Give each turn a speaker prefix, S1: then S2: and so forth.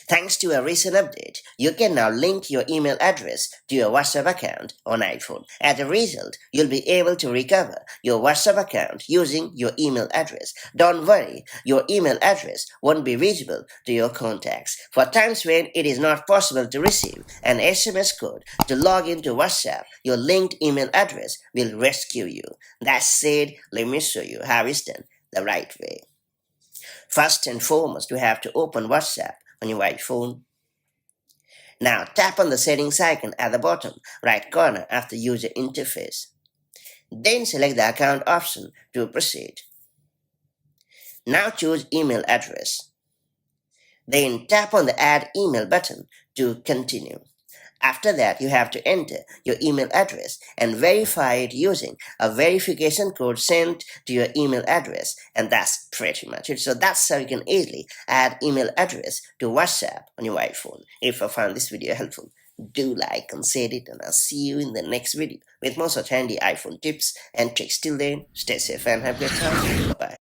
S1: Thanks to a recent update, you can now link your email address to your WhatsApp account on iPhone. As a result, you'll be able to recover your WhatsApp account using your email address. Don't worry, your email address won't be visible to your contacts. For times when it is not possible to receive an SMS code to log into WhatsApp, your linked email address will rescue you. That said, let me show you how it's done the right way. First and foremost, you have to open WhatsApp on your iPhone. Now tap on the settings icon at the bottom right corner of the user interface. Then select the account option to proceed. Now choose email address. Then tap on the add email button to continue. After that, you have to enter your email address and verify it using a verification code sent to your email address. And that's pretty much it. So that's how you can easily add email address to WhatsApp on your iPhone. If you found this video helpful, do like and share it, and I'll see you in the next video with more such handy iPhone tips and tricks. Till then, stay safe and have a good time. Bye-bye.